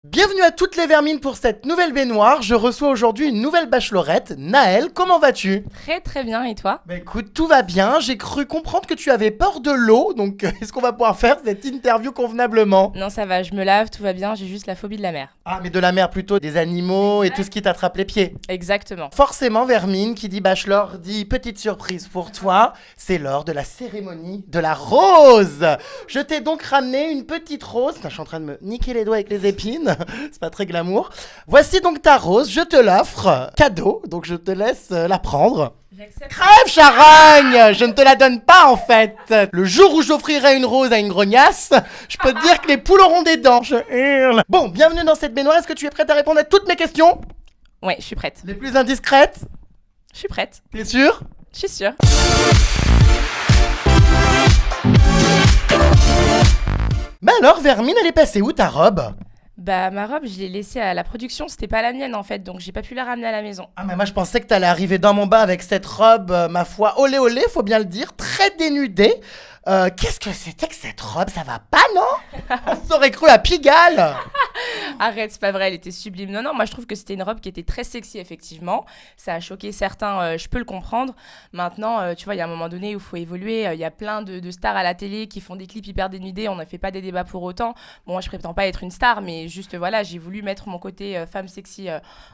Bienvenue à toutes les vermines pour cette nouvelle baignoire. Je reçois aujourd'hui une nouvelle bachelorette. Naël, comment vas-tu? Très très bien, et toi? Bah écoute, tout va bien. J'ai cru comprendre que tu avais peur de l'eau, donc est-ce qu'on va pouvoir faire cette interview convenablement? Non, ça va, je me lave, tout va bien, j'ai juste la phobie de la mer. Ah, mais de la mer plutôt, des animaux et tout ce qui t'attrape les pieds. Exactement. Forcément, Vermine, qui dit bachelor, dit petite surprise pour toi. C'est l'heure de la cérémonie de la rose. Je t'ai donc ramené une petite rose. Putain, je suis en train de me niquer les doigts avec les épines. C'est pas très glamour. Voici donc ta rose, je te l'offre. Cadeau, donc je te laisse la prendre. J'accepte. Crève, charogne! Je ne te la donne pas, en fait. Le jour où j'offrirai une rose à une grognasse, je peux te dire que les poules auront des dents. Je hurle. Bon, bienvenue dans cette baignoire. Est-ce que tu es prête à répondre à toutes mes questions? Ouais, je suis prête. Les plus indiscrètes? Je suis prête. T'es sûr? Je suis sûre. Bah alors, Vermine, elle est passée où ta robe? Bah, ma robe, je l'ai laissée à la production, c'était pas la mienne en fait, donc j'ai pas pu la ramener à la maison. Ah, mais moi, je pensais que t'allais arriver dans mon bain avec cette robe, ma foi, olé olé, faut bien le dire, très dénudée. Qu'est-ce que c'était que cette robe? Ça va pas, non? On s'aurait cru à Pigalle. Arrête, c'est pas vrai, elle était sublime. Non, non, moi je trouve que c'était une robe qui était très sexy, effectivement. Ça a choqué certains, je peux le comprendre. Maintenant, tu vois, il y a un moment donné où il faut évoluer. Il y a plein de stars à la télé qui font des clips hyper dénudés. On ne fait pas des débats pour autant. Bon, moi je prétends pas être une star, mais juste voilà, j'ai voulu mettre mon côté femme sexy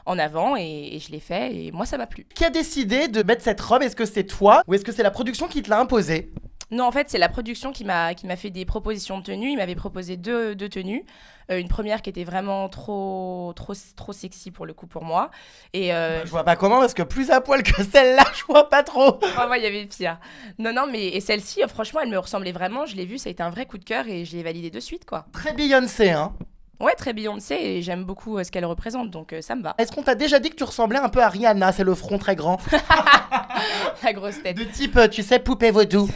en avant et je l'ai fait. Et moi, ça m'a plu. Qui a décidé de mettre cette robe? Est-ce que c'est toi ou est-ce que c'est la production qui te l'a imposée? Non, en fait, c'est la production qui m'a fait des propositions de tenues. Il m'avait proposé deux tenues. Une première qui était vraiment trop sexy pour le coup pour moi. Et Je vois pas comment, parce que plus à poil que celle-là, je vois pas trop. oh, ouais, il y avait pire. Non, non, mais et celle-ci, franchement, elle me ressemblait vraiment. Je l'ai vue, ça a été un vrai coup de cœur et je l'ai validée de suite, quoi. Très Beyoncé, hein. Ouais, très Beyoncé et j'aime beaucoup ce qu'elle représente, donc ça me va. Est-ce qu'on t'a déjà dit que tu ressemblais un peu à Rihanna? C'est le front très grand. La grosse tête. De type, tu sais, poupée vaudou.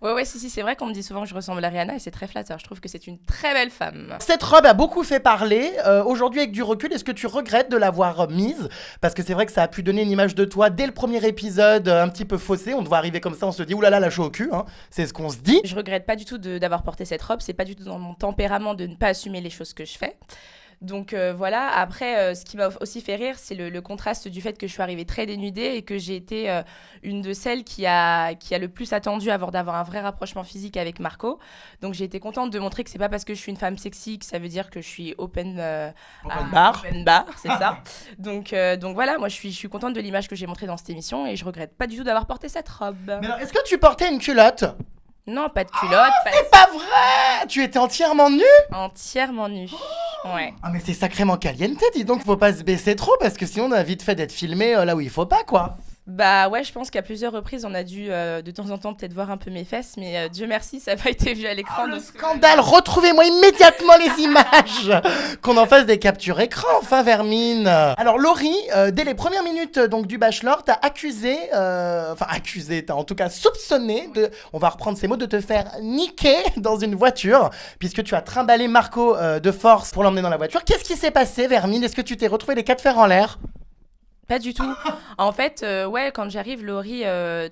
Ouais, si, c'est vrai qu'on me dit souvent que je ressemble à Rihanna et c'est très flatteur. Je trouve que c'est une très belle femme. Cette robe a beaucoup fait parler. Aujourd'hui, avec du recul, est-ce que tu regrettes de l'avoir mise? Parce que c'est vrai que ça a pu donner une image de toi dès le premier épisode un petit peu faussée. On te voit arriver comme ça, on se dit oulala, la chaud au cul. Hein. C'est ce qu'on se dit. Je regrette pas du tout d'avoir porté cette robe. C'est pas du tout dans mon tempérament de ne pas assumer les choses que je fais. Donc voilà, après, ce qui m'a aussi fait rire, c'est le contraste du fait que je suis arrivée très dénudée et que j'ai été une de celles qui a le plus attendu avant d'avoir un vrai rapprochement physique avec Marco. Donc j'ai été contente de montrer que c'est pas parce que je suis une femme sexy que ça veut dire que je suis open bar. Open bar, c'est ça. Donc voilà, moi je suis contente de l'image que j'ai montrée dans cette émission et je regrette pas du tout d'avoir porté cette robe. Mais alors, est-ce que tu portais une culotte? Non, pas de culotte, C'est pas vrai! Tu étais entièrement nue? entièrement nue. Ouais. Ah, mais c'est sacrément caliente, dis donc, faut pas se baisser trop parce que sinon on a vite fait d'être filmé là où il faut pas, quoi. Bah ouais, je pense qu'à plusieurs reprises, on a dû de temps en temps peut-être voir un peu mes fesses, mais Dieu merci, ça n'a pas été vu à l'écran. Le scandale! Retrouvez-moi immédiatement les images! Qu'on en fasse des captures écran, enfin, Vermine! Alors, Laurie, dès les premières minutes donc du Bachelor, t'as accusé, t'as en tout cas soupçonné de, on va reprendre ces mots, de te faire niquer dans une voiture, puisque tu as trimballé Marco de force pour l'emmener dans la voiture. Qu'est-ce qui s'est passé, Vermine? Est-ce que tu t'es retrouvé les quatre fers en l'air? Pas du tout. En fait, ouais, quand j'arrive, Laurie,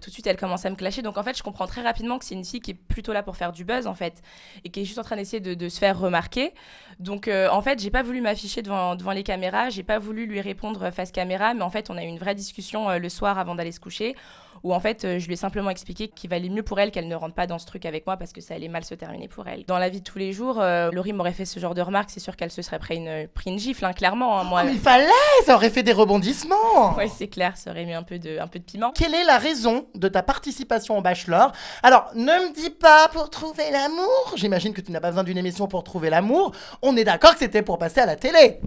tout de suite, elle commence à me clasher. Donc, en fait, je comprends très rapidement que c'est une fille qui est plutôt là pour faire du buzz, en fait, et qui est juste en train d'essayer de se faire remarquer. Donc, en fait, j'ai pas voulu m'afficher devant les caméras, j'ai pas voulu lui répondre face caméra, mais en fait, on a eu une vraie discussion le soir avant d'aller se coucher, où en fait, je lui ai simplement expliqué qu'il valait mieux pour elle qu'elle ne rentre pas dans ce truc avec moi parce que ça allait mal se terminer pour elle. Dans la vie de tous les jours, Laurie m'aurait fait ce genre de remarques, c'est sûr qu'elle se serait pris une gifle, hein, clairement. Hein, moi. Mais il fallait, ça aurait fait des rebondissements! Ouais, c'est clair, ça aurait mis un peu de piment. Quelle est la raison de ta participation au Bachelor? Alors, ne me dis pas pour trouver l'amour. J'imagine que tu n'as pas besoin d'une émission pour trouver l'amour. On est d'accord que c'était pour passer à la télé.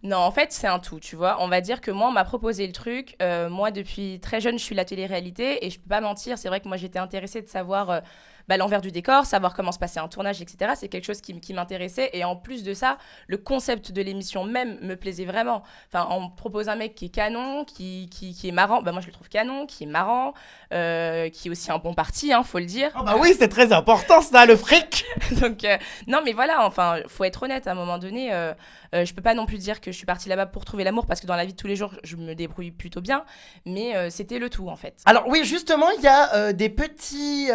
Non, en fait, c'est un tout, tu vois. On va dire que moi, on m'a proposé le truc. Moi, depuis très jeune, je suis la télé-réalité et je peux pas mentir. C'est vrai que moi, j'étais intéressée de savoir l'envers du décor, savoir comment se passait un tournage, etc. C'est quelque chose qui m'intéressait. Et en plus de ça, le concept de l'émission même me plaisait vraiment. Enfin, on me propose un mec qui est canon, qui est marrant. Bah, moi, je le trouve canon, qui est marrant, qui est aussi un bon parti, hein, faut le dire. Oh bah oui, c'est très important ça, le fric. Donc, non, mais voilà, enfin, faut être honnête, à un moment donné, je peux pas non plus dire que je suis partie là-bas pour trouver l'amour, parce que dans la vie de tous les jours, je me débrouille plutôt bien, mais c'était le tout, en fait. Alors oui, justement, il y a des petites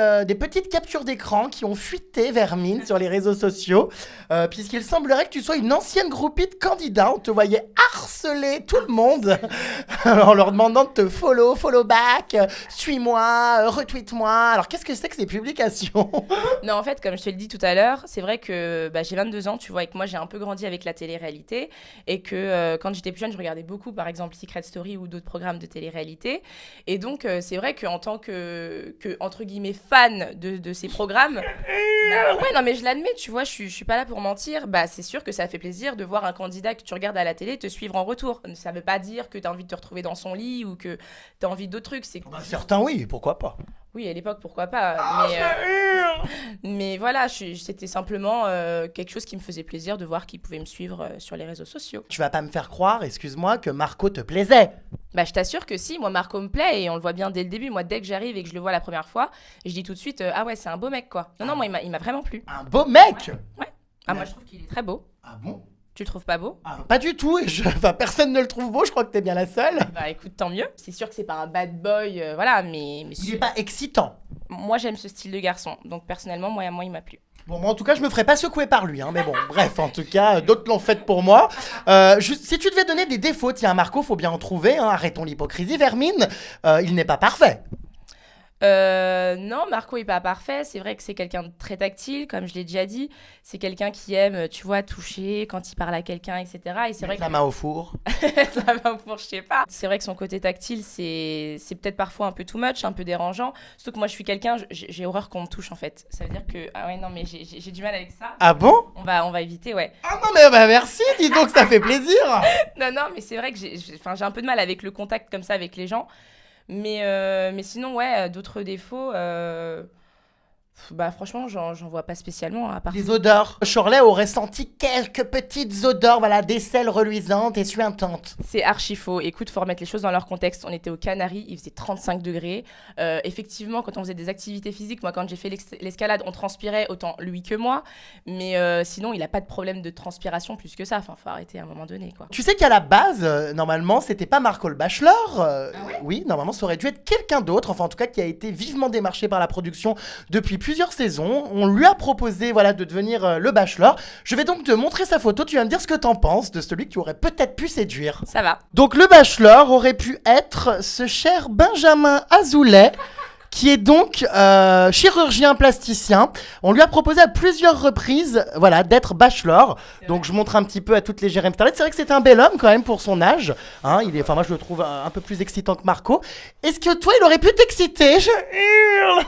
captures captures d'écran qui ont fuité, Vermine, sur les réseaux sociaux, puisqu'il semblerait que tu sois une ancienne groupie de candidats. On te voyait harceler tout le monde en leur demandant de te follow back, suis-moi, retweet-moi. Alors, qu'est-ce que c'est que ces publications? Non, en fait, comme je te le dis tout à l'heure, c'est vrai que j'ai 22 ans, tu vois, et que moi, j'ai un peu grandi avec la télé-réalité, et que quand j'étais plus jeune, je regardais beaucoup, par exemple, Secret Story ou d'autres programmes de télé-réalité. Et donc, c'est vrai qu'en tant que, entre guillemets, fan de ces programmes, ouais, non, mais je l'admets, tu vois, je suis pas là pour mentir. Bah, c'est sûr que ça fait plaisir de voir un candidat que tu regardes à la télé te suivre en retour. Ça veut pas dire que tu as envie de te retrouver dans son lit ou que tu as envie d'autres trucs. C'est... Certains, oui, pourquoi pas. Oui, à l'époque, pourquoi pas. Mais voilà, c'était simplement quelque chose qui me faisait plaisir de voir qu'il pouvait me suivre sur les réseaux sociaux. Tu vas pas me faire croire, excuse-moi, que Marco te plaisait. Bah, je t'assure que si, moi, Marco me plaît et on le voit bien dès le début. Moi, dès que j'arrive et que je le vois la première fois, je dis tout de suite ah ouais, c'est un beau mec, quoi. Non, moi, il m'a vraiment plu. Un beau mec? Ouais. Ah, moi, je trouve qu'il est très beau. Ah bon? Tu le trouves pas beau? Ah, pas du tout, enfin, personne ne le trouve beau, je crois que t'es bien la seule. Bah écoute, tant mieux. C'est sûr que c'est pas un bad boy, voilà, mais Il est pas excitant. moi j'aime ce style de garçon, donc personnellement, moi il m'a plu. Bon, moi en tout cas, je me ferai pas secouer par lui, hein, mais bon, bref, en tout cas, d'autres l'ont fait pour moi. Si tu devais donner des défauts, tiens, Marco, faut bien en trouver, hein, arrêtons l'hypocrisie, Vermine, il n'est pas parfait. Non, Marco est pas parfait. C'est vrai que c'est quelqu'un de très tactile, comme je l'ai déjà dit. C'est quelqu'un qui aime, tu vois, toucher quand il parle à quelqu'un, etc. Et c'est vrai que la main au four. la main au four, je sais pas. C'est vrai que son côté tactile, c'est peut-être parfois un peu too much, un peu dérangeant. Surtout que moi, je suis quelqu'un, j'ai horreur qu'on me touche en fait. Ça veut dire que ah ouais non, mais j'ai du mal avec ça. Ah bon? On va éviter, ouais. Ah non mais bah merci, dis donc, ça fait plaisir. Non, mais c'est vrai que j'ai un peu de mal avec le contact comme ça avec les gens. Mais sinon, ouais, d'autres défauts, bah franchement, j'en vois pas spécialement, à part... Les odeurs. Shirley aurait senti quelques petites odeurs, voilà, d'aisselle reluisante et suintantes. C'est archi faux. Écoute, faut remettre les choses dans leur contexte. On était aux Canaries, il faisait 35 degrés. Effectivement, quand on faisait des activités physiques, moi, quand j'ai fait l'escalade, on transpirait autant lui que moi. Mais sinon, il a pas de problème de transpiration plus que ça. Enfin, faut arrêter à un moment donné, quoi. Tu sais qu'à la base, normalement, c'était pas Marco le Bachelor. Ah ouais? Oui, normalement, ça aurait dû être quelqu'un d'autre. Enfin, en tout cas, qui a été vivement démarché par la production depuis plusieurs saisons. On lui a proposé, voilà, de devenir le Bachelor. Je vais donc te montrer sa photo. Tu vas me dire ce que t'en penses de celui que tu aurais peut-être pu séduire. Ça va. Donc, le Bachelor aurait pu être ce cher Benjamin Azoulay, qui est donc chirurgien plasticien. On lui a proposé à plusieurs reprises, voilà, d'être bachelor. Donc je montre un petit peu à toutes les Jérém Starlet. C'est vrai que c'est un bel homme quand même pour son âge. Hein, enfin moi je le trouve un peu plus excitant que Marco. Est-ce que toi il aurait pu t'exciter? Je hurle.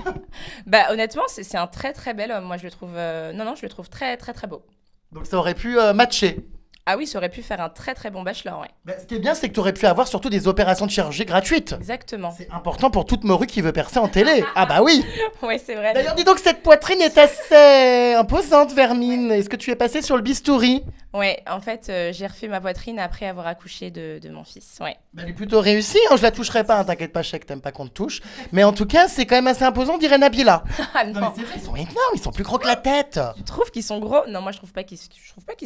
Bah honnêtement, c'est un très très bel homme. Moi je le trouve, non, je le trouve très très très beau. Donc ça aurait pu matcher. Ah oui, ça aurait pu faire un très très bon bachelor, ouais. Bah, ce qui est bien, c'est que tu aurais pu avoir surtout des opérations de chirurgie gratuites. Exactement. C'est important pour toute morue qui veut percer en télé. Ah bah oui. Ouais, c'est vrai. D'ailleurs, dis donc, cette poitrine est assez imposante, Vermine. Est-ce que tu es passée sur le bistouri? Ouais, en fait, j'ai refait ma poitrine après avoir accouché de mon fils, ouais. Bah, elle est plutôt réussie, hein, je la toucherai pas, hein, t'inquiète pas, je sais que t'aimes pas qu'on te touche. Mais en tout cas, c'est quand même assez imposant, on dirait Nabila. Ah Non, mais non. c'est vrai, ils sont énormes, ils sont plus gros que la tête. Tu trouves qu'ils sont gros? Non, moi je trouve pas qu'ils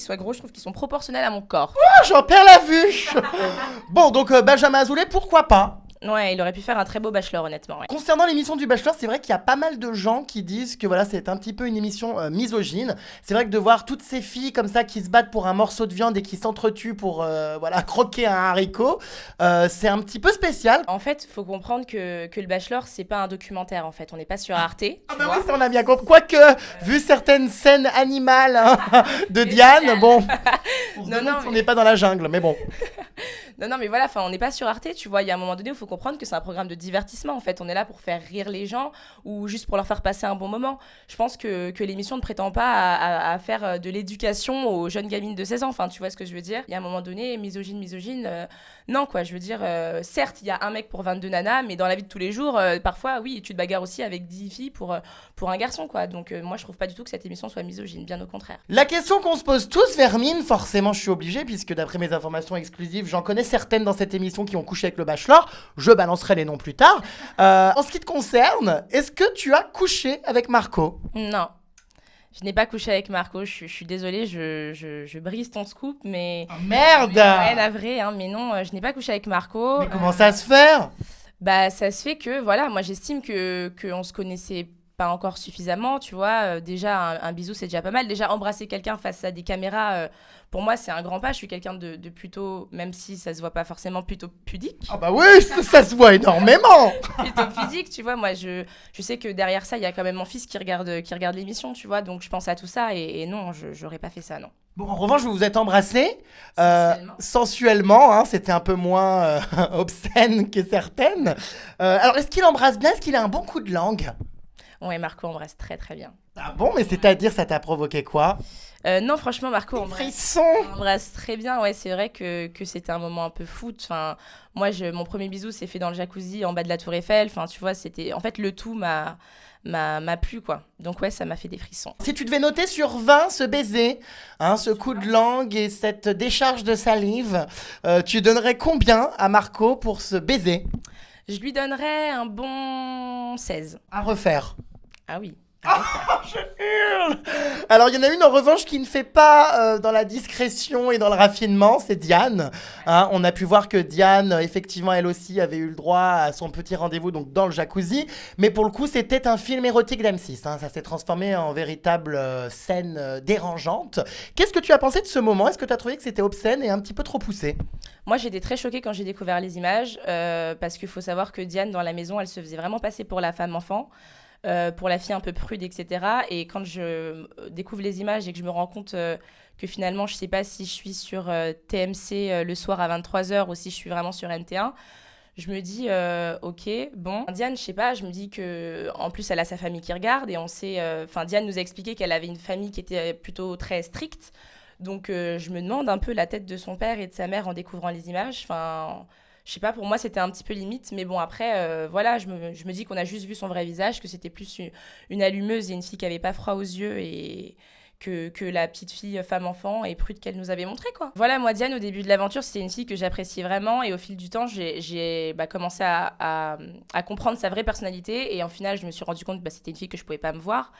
soient gros, je trouve qu'ils sont proportionnels à mon corps. Ah, j'en perds la vue. Bon, donc Benjamin Azoulay, pourquoi pas? Ouais, il aurait pu faire un très beau bachelor, honnêtement, ouais. Concernant l'émission du Bachelor, c'est vrai qu'il y a pas mal de gens qui disent que voilà, c'est un petit peu une émission misogyne. C'est vrai que de voir toutes ces filles comme ça qui se battent pour un morceau de viande et qui s'entretuent pour voilà, croquer un haricot, c'est un petit peu spécial. En fait, faut comprendre que le bachelor, c'est pas un documentaire, en fait. On n'est pas sur Arte. Ah bah oui, ça on a bien compris. Quoique, vu certaines scènes animales hein, de Diane, bon, on se Non, demande non, si on mais- n'est pas dans la jungle, mais bon. Non, mais voilà, on n'est pas sur Arte, tu vois. Il y a un moment donné où il faut comprendre que c'est un programme de divertissement, en fait. On est là pour faire rire les gens ou juste pour leur faire passer un bon moment. Je pense que l'émission ne prétend pas à faire de l'éducation aux jeunes gamines de 16 ans. Enfin, tu vois ce que je veux dire? Il y a un moment donné, misogyne, non, quoi. Je veux dire, certes, il y a un mec pour 22 nanas, mais dans la vie de tous les jours, parfois, oui, tu te bagarres aussi avec 10 filles pour un garçon, quoi. Donc, moi, je trouve pas du tout que cette émission soit misogyne, bien au contraire. La question qu'on se pose tous, Vermine, forcément je suis obligé, puisque d'après mes informations exclusives, j'en connais certaines dans cette émission qui ont couché avec le Bachelor, je balancerai les noms plus tard. En ce qui te concerne, est-ce que tu as couché avec Marco? Non. Je n'ai pas couché avec Marco, je suis désolée, je brise ton scoop, mais... Oh, merde! Ouais, navré, hein, mais non, je n'ai pas couché avec Marco. Mais comment ça se fait? Bah, ça se fait que, voilà, moi j'estime que on se connaissait pas encore suffisamment, tu vois. Déjà, un bisou, c'est déjà pas mal. Déjà, embrasser quelqu'un face à des caméras, pour moi, c'est un grand pas. Je suis quelqu'un de plutôt, même si ça se voit pas forcément, plutôt pudique. Ah bah oui, ça se voit énormément. Plutôt pudique, tu vois. Moi, je sais que derrière ça, il y a quand même mon fils qui regarde l'émission, tu vois. Donc, je pense à tout ça et non, j'aurais pas fait ça, non. Bon, en revanche, vous vous êtes embrassés Sensuellement. sensuellement, hein, c'était un peu moins obscène que certaines. Alors, est-ce qu'il embrasse bien? Est-ce qu'il a un bon coup de langue? Ouais, Marco embrasse très très bien. Ah bon, mais c'est-à-dire, ça t'a provoqué quoi? Non, franchement, Marco Frisson. embrasse très bien. Ouais, c'est vrai que c'était un moment un peu fou. Enfin, moi, mon premier bisou s'est fait dans le jacuzzi en bas de la Tour Eiffel. Enfin, tu vois, c'était... En fait, le tout m'a plu, quoi. Donc, ouais, ça m'a fait des frissons. Si tu devais noter sur 20 ce baiser, hein, ce coup de langue et cette décharge de salive, tu donnerais combien à Marco pour ce baiser? Je lui donnerais un bon 16. À refaire. Ah oui. Hurle. Alors, il y en a une en revanche qui ne fait pas dans la discrétion et dans le raffinement, c'est Diane. Hein, on a pu voir que Diane, effectivement, elle aussi avait eu le droit à son petit rendez-vous donc dans le jacuzzi. Mais pour le coup, c'était un film érotique d'M6. Hein, ça s'est transformé en véritable scène dérangeante. Qu'est-ce que tu as pensé de ce moment? Est-ce que tu as trouvé que c'était obscène et un petit peu trop poussé? Moi, j'étais très choquée quand j'ai découvert les images, parce qu'il faut savoir que Diane, dans la maison, elle se faisait vraiment passer pour la femme enfant. Pour la fille un peu prude, etc. Et quand je découvre les images et que je me rends compte que finalement, je sais pas si je suis sur TMC le soir à 23h ou si je suis vraiment sur NT1, je me dis, ok, bon. Diane, je sais pas, je me dis que en plus, elle a sa famille qui regarde et on sait... Enfin, Diane nous a expliqué qu'elle avait une famille qui était plutôt très stricte. Donc, je me demande un peu la tête de son père et de sa mère en découvrant les images. Enfin... Je sais pas, pour moi, c'était un petit peu limite. Mais bon, après, voilà, je me dis qu'on a juste vu son vrai visage, que c'était plus une allumeuse et une fille qui avait pas froid aux yeux et que la petite fille femme-enfant et prude qu'elle nous avait montré, quoi. Voilà, moi, Diane, au début de l'aventure, c'était une fille que j'appréciais vraiment. Et au fil du temps, j'ai commencé à comprendre sa vraie personnalité. Et en final, je me suis rendu compte que c'était une fille que je pouvais pas me voir.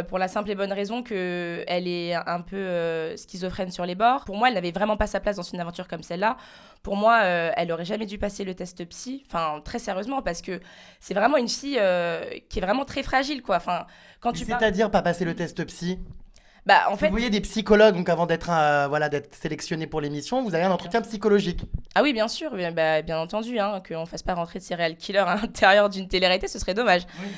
Pour la simple et bonne raison qu'elle est un peu schizophrène sur les bords. Pour moi, elle n'avait vraiment pas sa place dans une aventure comme celle-là. Pour moi, elle aurait jamais dû passer le test psy, enfin très sérieusement, parce que c'est vraiment une fille qui est vraiment très fragile, quoi. Enfin, quand tu C'est-à-dire pas passer le test psy? Bah, en fait... Vous voyez des psychologues, donc avant d'être d'être sélectionné pour l'émission, vous avez un entretien psychologique. Ah oui, bien sûr, bien entendu, hein, qu'on fasse pas rentrer de serial killer à l'intérieur d'une télé-réalité, ce serait dommage. Oui.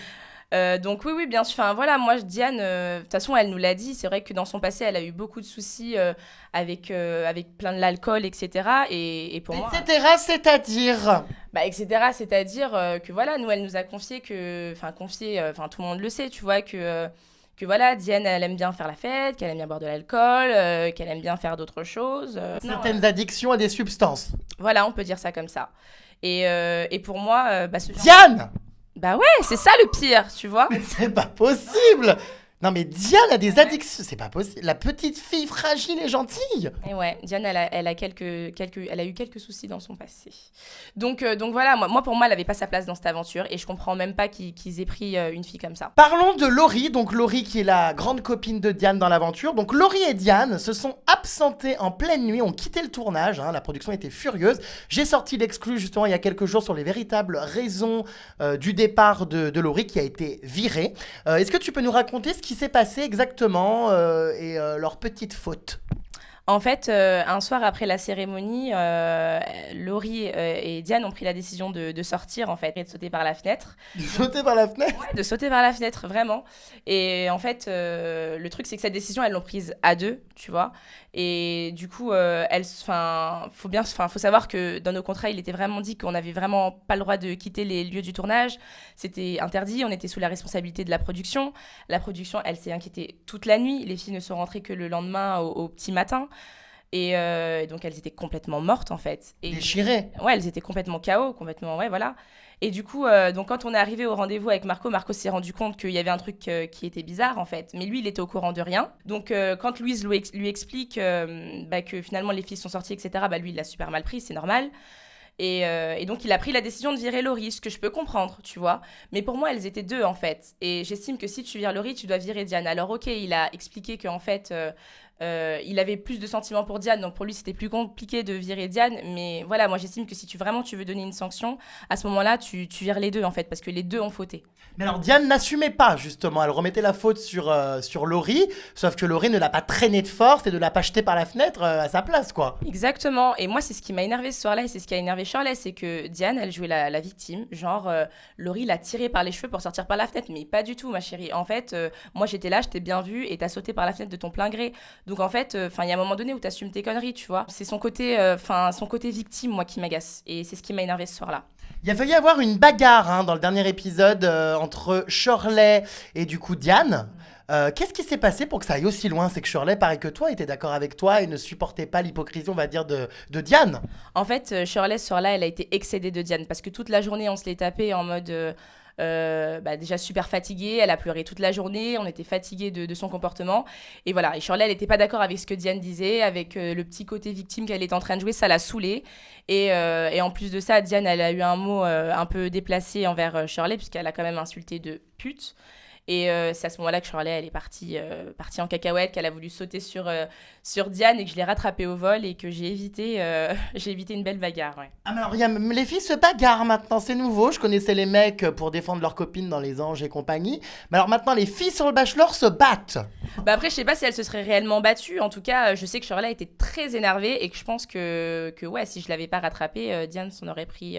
Donc oui, bien sûr. Enfin voilà, moi Diane, de toute façon, elle nous l'a dit. C'est vrai que dans son passé, elle a eu beaucoup de soucis avec plein de l'alcool, etc. Et pour moi, etc. C'est-à-dire etc. C'est-à-dire que voilà, nous, elle nous a confié tout le monde le sait, tu vois que voilà, Diane, elle aime bien faire la fête, qu'elle aime bien boire de l'alcool, qu'elle aime bien faire d'autres choses. Certaines addictions à des substances. Voilà, on peut dire ça comme ça. Et pour moi, Diane. Bah ouais, c'est ça le pire, tu vois. Mais c'est pas possible. Non mais Diane a des addictions, c'est pas possible. La petite fille fragile et gentille. Et ouais, Diane, elle a eu quelques soucis dans son passé. Donc voilà, moi pour moi, elle avait pas sa place dans cette aventure et je comprends même pas qu'ils aient pris une fille comme ça. Parlons de Laurie, donc Laurie qui est la grande copine de Diane dans l'aventure. Donc Laurie et Diane se sont absentées en pleine nuit, ont quitté le tournage, hein, la production était furieuse. J'ai sorti l'exclu justement il y a quelques jours sur les véritables raisons du départ de Laurie qui a été virée. Est-ce que tu peux nous raconter ce qui s'est passé exactement et leur petite faute? En fait, un soir après la cérémonie, Laurie et Diane ont pris la décision de sortir, en fait, et de sauter par la fenêtre. De sauter par la fenêtre? Ouais, de sauter par la fenêtre, vraiment. Et en fait, le truc, c'est que cette décision, elles l'ont prise à deux, tu vois. Et du coup, faut savoir que dans nos contrats, il était vraiment dit qu'on n'avait vraiment pas le droit de quitter les lieux du tournage. C'était interdit, on était sous la responsabilité de la production. La production, elle s'est inquiétée toute la nuit. Les filles ne sont rentrées que le lendemain au petit matin. Et donc, elles étaient complètement mortes, en fait. Déchirées. Ouais, elles étaient complètement KO, complètement, ouais, voilà. Et du coup, donc quand on est arrivé au rendez-vous avec Marco s'est rendu compte qu'il y avait un truc qui était bizarre, en fait. Mais lui, il était au courant de rien. Donc, quand Louise lui explique que finalement, les filles sont sorties, etc., lui, il l'a super mal pris, c'est normal. Et donc, il a pris la décision de virer Laurie, ce que je peux comprendre, tu vois. Mais pour moi, elles étaient deux, en fait. Et j'estime que si tu vires Laurie, tu dois virer Diane. Alors, ok, il a expliqué qu'en fait, Il avait plus de sentiments pour Diane, donc pour lui c'était plus compliqué de virer Diane. Mais voilà, moi j'estime que si vraiment tu veux donner une sanction, à ce moment-là tu vires les deux en fait, parce que les deux ont fauté. Mais alors Diane n'assumait pas justement, elle remettait la faute sur Laurie, sauf que Laurie ne l'a pas traîné de force et ne l'a pas jeté par la fenêtre à sa place quoi. Exactement, et moi c'est ce qui m'a énervé ce soir-là et c'est ce qui a énervé Shirley, c'est que Diane elle jouait la victime, genre Laurie l'a tirée par les cheveux pour sortir par la fenêtre, mais pas du tout ma chérie. En fait, moi j'étais là, je t'ai bien vu et t'as sauté par la fenêtre de ton plein gré. Donc en fait, il y a un moment donné où t'assumes tes conneries, tu vois. C'est son côté victime moi qui m'agace et c'est ce qui m'a énervé ce soir-là. Il a failli avoir une bagarre dans le dernier épisode entre Shirley et du coup Diane. Qu'est-ce qui s'est passé pour que ça aille aussi loin? C'est que Shirley, pareil que toi, était d'accord avec toi et ne supportait pas l'hypocrisie, on va dire, de Diane. En fait, Shirley ce soir-là, elle a été excédée de Diane parce que toute la journée on se l'est tapé en mode déjà super fatiguée, elle a pleuré toute la journée, on était fatigués de son comportement et voilà, et Shirley elle n'était pas d'accord avec ce que Diane disait, avec le petit côté victime qu'elle est en train de jouer, ça l'a saoulée et en plus de ça, Diane elle a eu un mot un peu déplacé envers Shirley puisqu'elle a quand même insulté de pute. Et c'est à ce moment-là que Shirley, elle est partie en cacahuète, qu'elle a voulu sauter sur Diane et que je l'ai rattrapée au vol et que j'ai évité une belle bagarre. Ouais. Ah, mais alors, les filles se bagarrent maintenant, c'est nouveau. Je connaissais les mecs pour défendre leurs copines dans Les Anges et compagnie. Mais alors maintenant, les filles sur le Bachelor se battent. Bah après, je sais pas si elle se serait réellement battue. En tout cas, je sais que Shirley était très énervée et que je pense que ouais, si je l'avais pas rattrapée, Diane se serait pris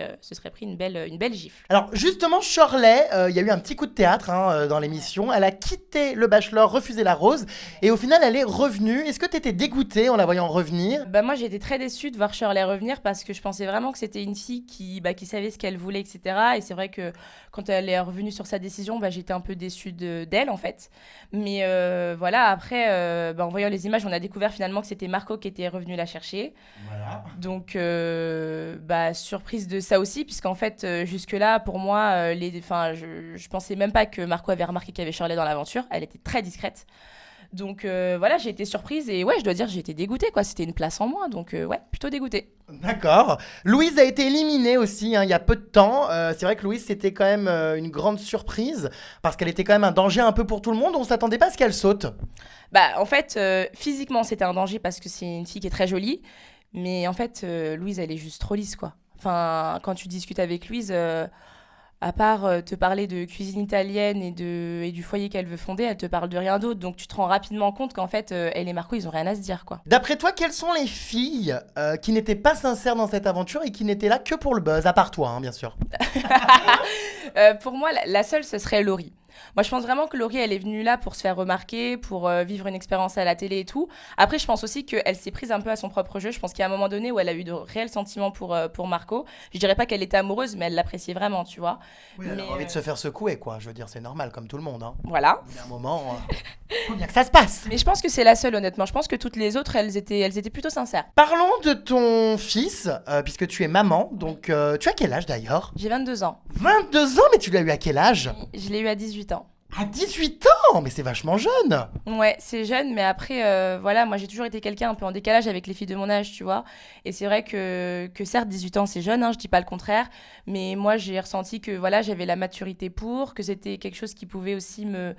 une belle gifle. Alors justement, Shirley, il y a eu un petit coup de théâtre dans l'émission. Elle a quitté le Bachelor, refusé la rose, et au final, elle est revenue. Est-ce que t'étais dégoûtée en la voyant revenir? Bah moi, j'ai été très déçue de voir Shirley revenir parce que je pensais vraiment que c'était une fille qui savait ce qu'elle voulait, etc. Et c'est vrai que quand elle est revenue sur sa décision, j'étais un peu déçue d'elle, en fait. Mais voilà, après, en voyant les images, on a découvert finalement que c'était Marco qui était revenu la chercher. Voilà. Donc, surprise de ça aussi, puisqu'en fait, jusque-là, pour moi, je pensais même pas que Marco avait remarqué qu'il y avait Shirley dans l'aventure. Elle était très discrète. Donc voilà, j'ai été surprise et ouais, je dois dire, j'ai été dégoûtée, quoi. C'était une place en moins, donc ouais, plutôt dégoûtée. D'accord. Louise a été éliminée aussi il y a peu de temps. C'est vrai que Louise, c'était quand même une grande surprise parce qu'elle était quand même un danger un peu pour tout le monde. On s'attendait pas à ce qu'elle saute. En fait, physiquement, c'était un danger parce que c'est une fille qui est très jolie. Mais en fait, Louise, elle est juste trop lisse, quoi. Enfin, quand tu discutes avec Louise, à part te parler de cuisine italienne et du foyer qu'elle veut fonder, elle te parle de rien d'autre. Donc tu te rends rapidement compte qu'en fait, elle et Marco, ils ont rien à se dire, quoi. D'après toi, quelles sont les filles qui n'étaient pas sincères dans cette aventure et qui n'étaient là que pour le buzz, à part toi, bien sûr? Pour moi, la seule, ce serait Laurie. Moi, je pense vraiment que Laurie, elle est venue là pour se faire remarquer, pour vivre une expérience à la télé et tout. Après, je pense aussi qu'elle s'est prise un peu à son propre jeu. Je pense qu'il y a un moment donné où elle a eu de réels sentiments pour Marco. Je dirais pas qu'elle était amoureuse, mais elle l'appréciait vraiment, tu vois. Oui, elle a envie de se faire secouer, quoi. Je veux dire, c'est normal, comme tout le monde. Voilà. Il y a un moment, faut bien que ça se passe. Mais je pense que c'est la seule, honnêtement. Je pense que toutes les autres, elles étaient plutôt sincères. Parlons de ton fils, puisque tu es maman. Donc, tu as quel âge d'ailleurs? J'ai 22 ans. 22 ans, mais tu l'as eu à quel âge? Je l'ai eu à 18 ans. À 18 ans? Mais c'est vachement jeune. Ouais, c'est jeune, mais après, voilà, moi j'ai toujours été quelqu'un un peu en décalage avec les filles de mon âge, tu vois. Et c'est vrai que certes, 18 ans c'est jeune, je dis pas le contraire, mais moi j'ai ressenti que voilà, j'avais la maturité que c'était quelque chose qui pouvait aussi me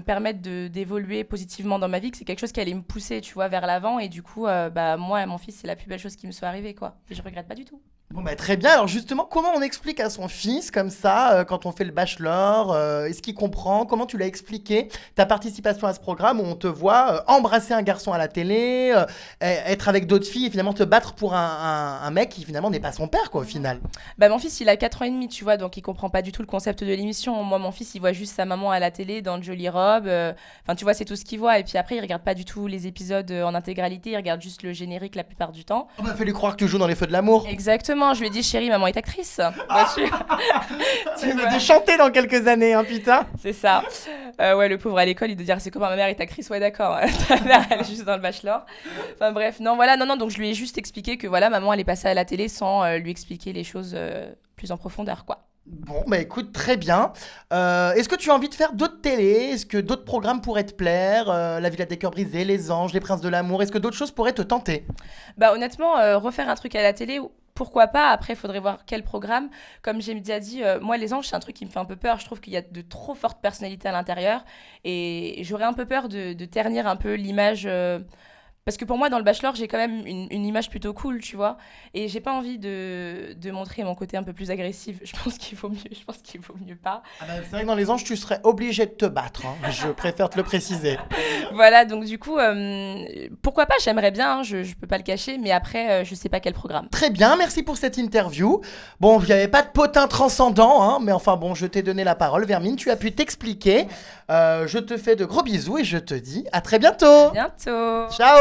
permettre d'évoluer positivement dans ma vie, que c'est quelque chose qui allait me pousser, tu vois, vers l'avant. Et du coup, moi, mon fils, c'est la plus belle chose qui me soit arrivée, quoi. Et je regrette pas du tout. Bon très bien, alors justement, comment on explique à son fils comme ça, quand on fait le Bachelor, est-ce qu'il comprend? Comment tu l'as expliqué ta participation à ce programme où on te voit embrasser un garçon à la télé, être avec d'autres filles et finalement te battre pour un mec qui finalement n'est pas son père, quoi, au final? Mon fils, il a 4 ans et demi, tu vois, donc il comprend pas du tout le concept de l'émission. Moi, mon fils, il voit juste sa maman à la télé dans de jolies robes, enfin tu vois, c'est tout ce qu'il voit. Et puis après, il regarde pas du tout les épisodes en intégralité, il regarde juste le générique la plupart du temps. On m'a fait lui croire que tu joues dans Les Feux de l'amour. Exactement. Je lui ai dit, chérie, maman est actrice. Tu vas déchanter dans quelques années, putain. C'est ça. Ouais, le pauvre à l'école, il doit dire, c'est comment ma mère est actrice? Ouais, d'accord. Ta mère, elle est juste dans le Bachelor. Enfin bref, non, voilà, non. Donc je lui ai juste expliqué que voilà, maman, elle est passée à la télé sans lui expliquer les choses plus en profondeur, quoi. Bon, écoute, très bien. Est-ce que tu as envie de faire d'autres télés? Est-ce que d'autres programmes pourraient te plaire? La Villa des Cœurs Brisés, Les Anges, Les Princes de l'amour. Est-ce que d'autres choses pourraient te tenter? Honnêtement, refaire un truc à la télé, pourquoi pas. Après, il faudrait voir quel programme. Comme j'ai déjà dit, moi, les anges, c'est un truc qui me fait un peu peur. Je trouve qu'il y a de trop fortes personnalités à l'intérieur. Et j'aurais un peu peur de ternir un peu l'image. Parce que pour moi, dans le Bachelor, j'ai quand même une image plutôt cool, tu vois. Et j'ai pas envie de montrer mon côté un peu plus agressif. Je pense qu'il vaut mieux, pas. Ah bah, c'est vrai que dans les anges, tu serais obligé de te battre. Hein. Je préfère te le préciser. Voilà, donc du coup, pourquoi pas, j'aimerais bien, hein, je peux pas le cacher, mais après, je sais pas quel programme. Très bien, merci pour cette interview. Bon, il n'y avait pas de potin transcendant, hein, mais enfin bon, je t'ai donné la parole, Vermine, tu as pu t'expliquer. Je te fais de gros bisous et je te dis à très bientôt. Bientôt. Ciao.